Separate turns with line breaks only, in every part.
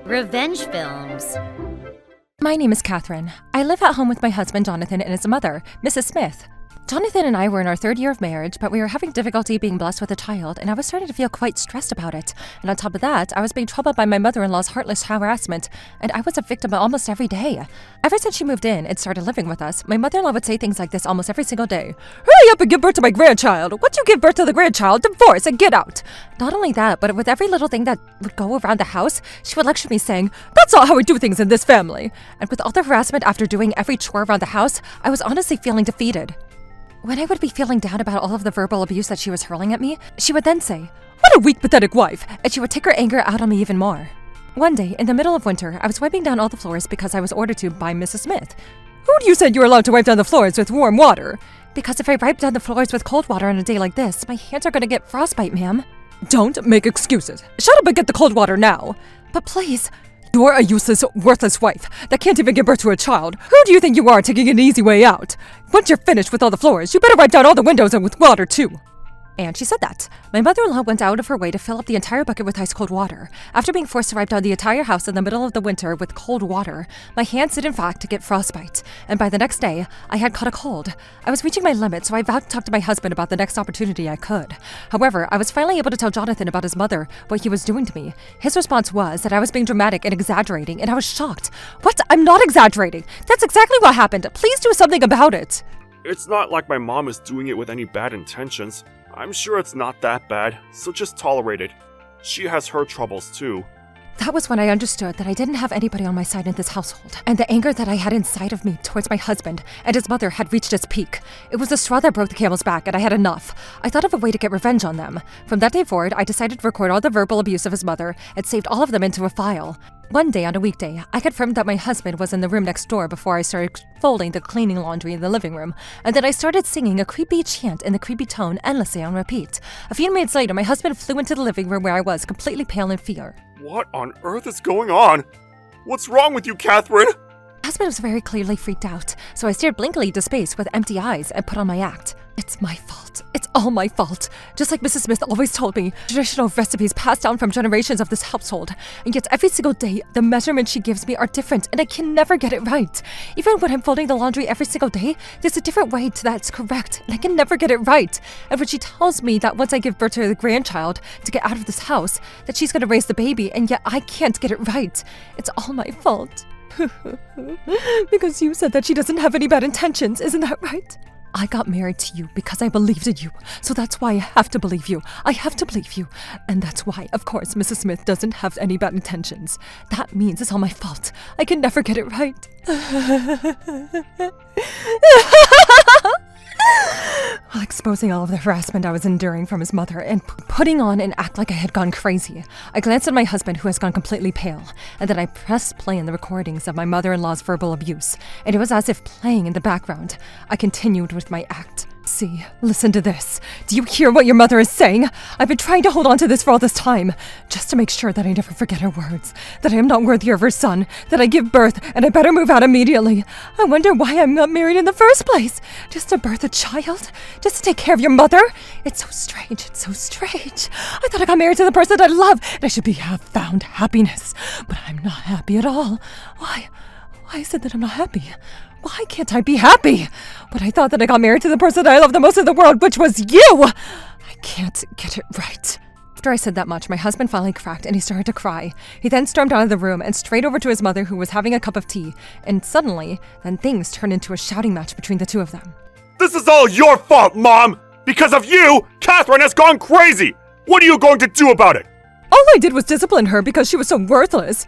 Revenge films.
My name is Catherine. I live at home with my husband Jonathan and his mother, Mrs. Smith. Jonathan and I were in our 3rd year of marriage, but we were having difficulty being blessed with a child, and I was starting to feel quite stressed about it. And on top of that, I was being troubled by my mother-in-law's heartless harassment, and I was a victim almost every day. Ever since she moved in and started living with us, my mother-in-law would say things like this almost every single day. "Hurry up and give birth to my grandchild! Once you give birth to the grandchild, divorce and get out!" Not only that, but with every little thing that would go around the house, she would lecture me saying, "That's not how we do things in this family." And with all the harassment after doing every chore around the house, I was honestly feeling defeated. When I would be feeling down about all of the verbal abuse that she was hurling at me, she would then say, "What a weak, pathetic wife," and she would take her anger out on me even more. One day, in the middle of winter, I was wiping down all the floors because I was ordered to by Mrs. Smith. "Who do you say you're allowed to wipe down the floors with warm water?" "Because if I wipe down the floors with cold water on a day like this, my hands are gonna get frostbite, ma'am." "Don't make excuses. Shut up and get the cold water now." "But please." "You're a useless, worthless wife that can't even give birth to a child. Who do you think you are taking an easy way out? Once you're finished with all the floors, you better wipe down all the windows and with water too." And she said that. My mother-in-law went out of her way to fill up the entire bucket with ice-cold water. After being forced to wipe down the entire house in the middle of the winter with cold water, my hands did in fact get frostbite, and by the next day, I had caught a cold. I was reaching my limit, so I vowed to talk to my husband about the next opportunity I could. However, I was finally able to tell Jonathan about his mother, what he was doing to me. His response was that I was being dramatic and exaggerating, and I was shocked. "What? I'm not exaggerating. That's exactly what happened. Please do something about it."
It's not like my mom is doing it with any bad intentions. I'm sure it's not that bad, so just tolerate it. She has her troubles too.
That was when I understood that I didn't have anybody on my side in this household, and the anger that I had inside of me towards my husband and his mother had reached its peak. It was the straw that broke the camel's back, and I had enough. I thought of a way to get revenge on them. From that day forward, I decided to record all the verbal abuse of his mother and saved all of them into a file. One day on a weekday, I confirmed that my husband was in the room next door before I started folding the cleaning laundry in the living room, and then I started singing a creepy chant in the creepy tone endlessly on repeat. A few minutes later, my husband flew into the living room where I was, completely pale in fear.
What on earth is going on? What's wrong with you, Catherine?
My husband was very clearly freaked out, so I stared blankly into space with empty eyes and put on my act. "It's my fault. It's all my fault. Just like Mrs. Smith always told me, traditional recipes passed down from generations of this household, and yet every single day, the measurements she gives me are different, and I can never get it right. Even when I'm folding the laundry every single day, there's a different way that's correct, and I can never get it right. And when she tells me that once I give birth to the grandchild to get out of this house, that she's going to raise the baby, and yet I can't get it right. It's all my fault." "Because you said that she doesn't have any bad intentions, isn't that right?" "I got married to you because I believed in you, so that's why I have to believe you. I have to believe you. And that's why, of course, Mrs. Smith doesn't have any bad intentions. That means it's all my fault. I can never get it right." While exposing all of the harassment I was enduring from his mother and putting on an act like I had gone crazy, I glanced at my husband, who has gone completely pale, and then I pressed play on the recordings of my mother-in-law's verbal abuse, and it was as if playing in the background. I continued with my act. "See, listen to this. Do you hear what your mother is saying? I've been trying to hold on to this for all this time, just to make sure that I never forget her words, that I am not worthy of her son, that I give birth, and I better move out immediately. I wonder why I'm not married in the first place. Just to birth a child? Just to take care of your mother? It's so strange, it's so strange. I thought I got married to the person that I love, and I should have found happiness, but I'm not happy at all. Why is it that I'm not happy? Why can't I be happy? But I thought that I got married to the person that I love the most in the world, which was you! I can't get it right." After I said that much, my husband finally cracked and he started to cry. He then stormed out of the room and straight over to his mother, who was having a cup of tea, and suddenly, then things turned into a shouting match between the two of them.
This is all your fault, Mom! Because of you, Catherine has gone crazy! What are you going to do about it?
"All I did was discipline her because she was so worthless."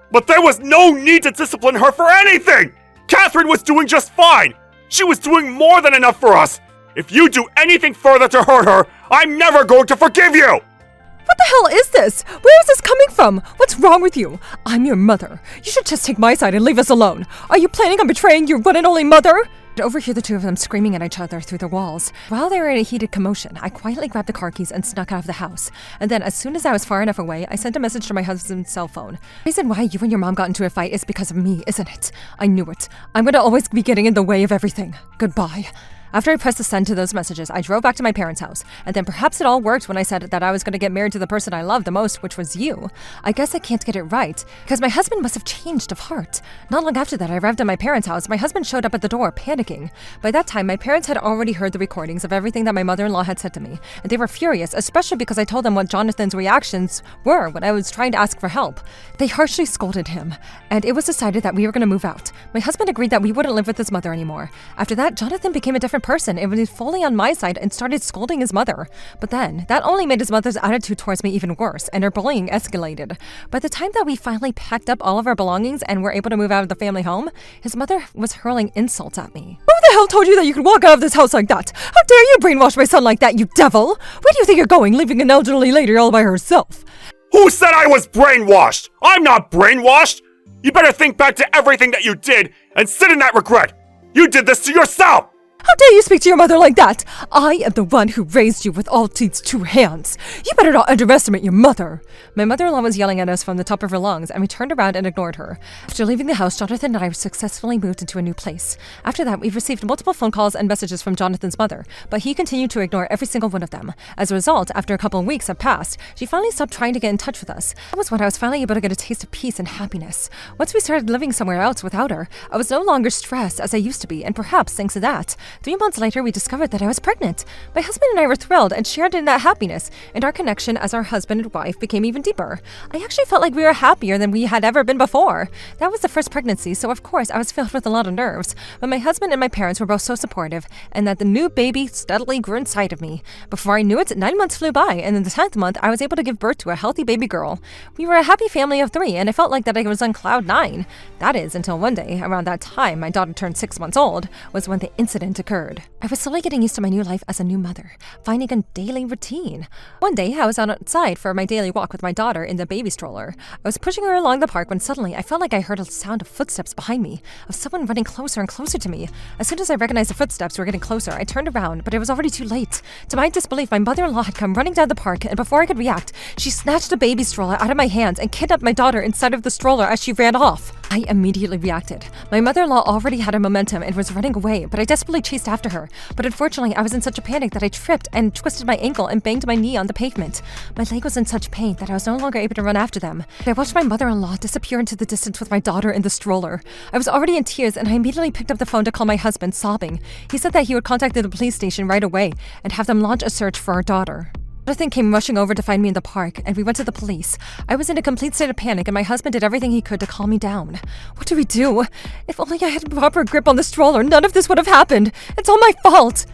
But there was no need to discipline her for anything! Catherine was doing just fine! She was doing more than enough for us! If you do anything further to hurt her, I'm never going to forgive you!
What the hell is this? Where is this coming from? What's wrong with you? I'm your mother. You should just take my side and leave us alone. Are you planning on betraying your one and only mother? I overhear the two of them screaming at each other through the walls. While they were in a heated commotion, I quietly grabbed the car keys and snuck out of the house. And then, as soon as I was far enough away, I sent a message to my husband's cell phone. The reason why you and your mom got into a fight is because of me, isn't it? I knew it. I'm gonna always be getting in the way of everything. Goodbye. After I pressed the send to those messages, I drove back to my parents' house, and then perhaps it all worked when I said that I was going to get married to the person I loved the most, which was you. I guess I can't get it right, because my husband must have changed of heart. Not long after that, I arrived at my parents' house. My husband showed up at the door, panicking. By that time, my parents had already heard the recordings of everything that my mother-in-law had said to me, and they were furious, especially because I told them what Jonathan's reactions were when I was trying to ask for help. They harshly scolded him, and it was decided that we were going to move out. My husband agreed that we wouldn't live with his mother anymore. After that, Jonathan became a different person and was fully on my side and started scolding his mother. But then, that only made his mother's attitude towards me even worse, and her bullying escalated. By the time that we finally packed up all of our belongings and were able to move out of the family home, his mother was hurling insults at me. Who the hell told you that you could walk out of this house like that? How dare you brainwash my son like that, you devil? Where do you think you're going, leaving an elderly lady all by herself?
Who said I was brainwashed? I'm not brainwashed! You better think back to everything that you did and sit in that regret! You did this to yourself!
How dare you speak to your mother like that? I am the one who raised you with all these two hands. You better not underestimate your mother. My mother-in-law was yelling at us from the top of her lungs, and we turned around and ignored her. After leaving the house, Jonathan and I successfully moved into a new place. After that, we've received multiple phone calls and messages from Jonathan's mother, but he continued to ignore every single one of them. As a result, after a couple of weeks had passed, she finally stopped trying to get in touch with us. That was when I was finally able to get a taste of peace and happiness. Once we started living somewhere else without her, I was no longer stressed as I used to be, and perhaps thanks to that, 3 months later, we discovered that I was pregnant. My husband and I were thrilled and shared in that happiness, and our connection as our husband and wife became even deeper. I actually felt like we were happier than we had ever been before. That was the first pregnancy, so of course I was filled with a lot of nerves, but my husband and my parents were both so supportive, and that the new baby steadily grew inside of me. Before I knew it, 9 months flew by, and in the 10th month, I was able to give birth to a healthy baby girl. We were a happy family of 3, and I felt like that I was on cloud 9. That is, until one day, around that time my daughter turned 6 months old, was when the incident occurred. I was slowly getting used to my new life as a new mother, finding a daily routine. One day, I was outside for my daily walk with my daughter in the baby stroller. I was pushing her along the park when suddenly I felt like I heard a sound of footsteps behind me, of someone running closer and closer to me. As soon as I recognized the footsteps were getting closer, I turned around, but it was already too late. To my disbelief, my mother-in-law had come running down the park, and before I could react, she snatched the baby stroller out of my hands and kidnapped my daughter inside of the stroller as she ran off. I immediately reacted. My mother-in-law already had a momentum and was running away, but I desperately chased after her. But unfortunately, I was in such a panic that I tripped and twisted my ankle and banged my knee on the pavement. My leg was in such pain that I was no longer able to run after them. I watched my mother-in-law disappear into the distance with my daughter in the stroller. I was already in tears, and I immediately picked up the phone to call my husband, sobbing. He said that he would contact the police station right away and have them launch a search for our daughter. Jonathan came rushing over to find me in the park, and we went to the police. I was in a complete state of panic, and my husband did everything he could to calm me down. What do we do? If only I had a proper grip on the stroller, none of this would have happened. It's all my fault.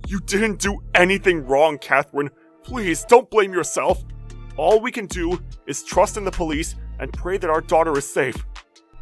You didn't do anything wrong, Catherine. Please, don't blame yourself. All we can do is trust in the police and pray that our daughter is safe.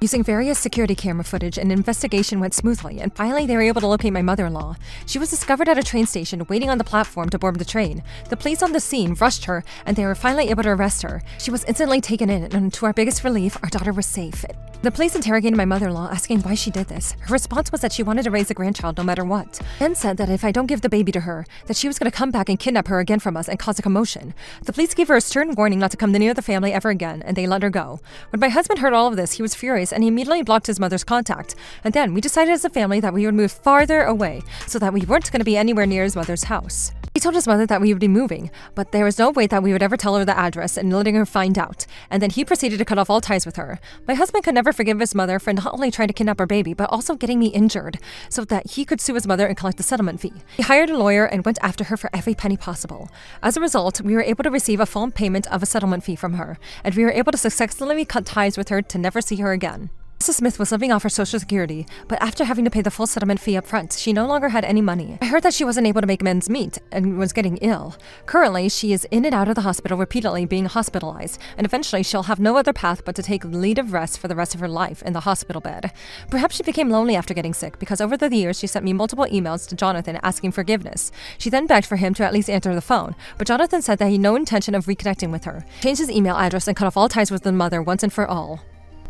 Using various security camera footage, an investigation went smoothly, and finally they were able to locate my mother-in-law. She was discovered at a train station, waiting on the platform to board the train. The police on the scene rushed her, and they were finally able to arrest her. She was instantly taken in, and to our biggest relief, our daughter was safe. The police interrogated my mother-in-law, asking why she did this. Her response was that she wanted to raise a grandchild no matter what, and said that if I don't give the baby to her, that she was going to come back and kidnap her again from us and cause a commotion. The police gave her a stern warning not to come near the family ever again, and they let her go. When my husband heard all of this, he was furious, and he immediately blocked his mother's contact. And then we decided as a family that we would move farther away, so that we weren't going to be anywhere near his mother's house. He told his mother that we would be moving, but there was no way that we would ever tell her the address and letting her find out. And then he proceeded to cut off all ties with her. My husband could never forgive his mother for not only trying to kidnap our baby, but also getting me injured, so that he could sue his mother and collect the settlement fee. He hired a lawyer and went after her for every penny possible. As a result, we were able to receive a full payment of a settlement fee from her, and we were able to successfully cut ties with her to never see her again. Mrs. Smith was living off her Social Security, but after having to pay the full settlement fee up front, she no longer had any money. I heard that she wasn't able to make ends meet and was getting ill. Currently, she is in and out of the hospital repeatedly being hospitalized, and eventually she'll have no other path but to take leave of rest for the rest of her life in the hospital bed. Perhaps she became lonely after getting sick, because over the years she sent me multiple emails to Jonathan asking forgiveness. She then begged for him to at least answer the phone, but Jonathan said that he had no intention of reconnecting with her, changed his email address, and cut off all ties with the mother once and for all.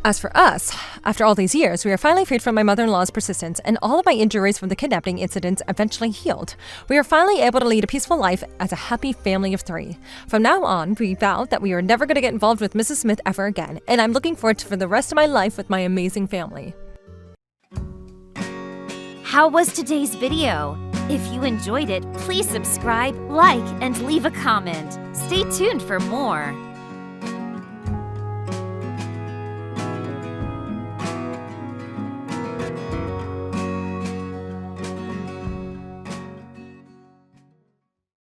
As for us, after all these years, we are finally freed from my mother-in-law's persistence, and all of my injuries from the kidnapping incident eventually healed. We are finally able to lead a peaceful life as a happy family of 3. From now on, we vowed that we are never going to get involved with Mrs. Smith ever again, and I'm looking forward to for the rest of my life with my amazing family.
How was today's video? If you enjoyed it, please subscribe, like, and leave a comment. Stay tuned for more.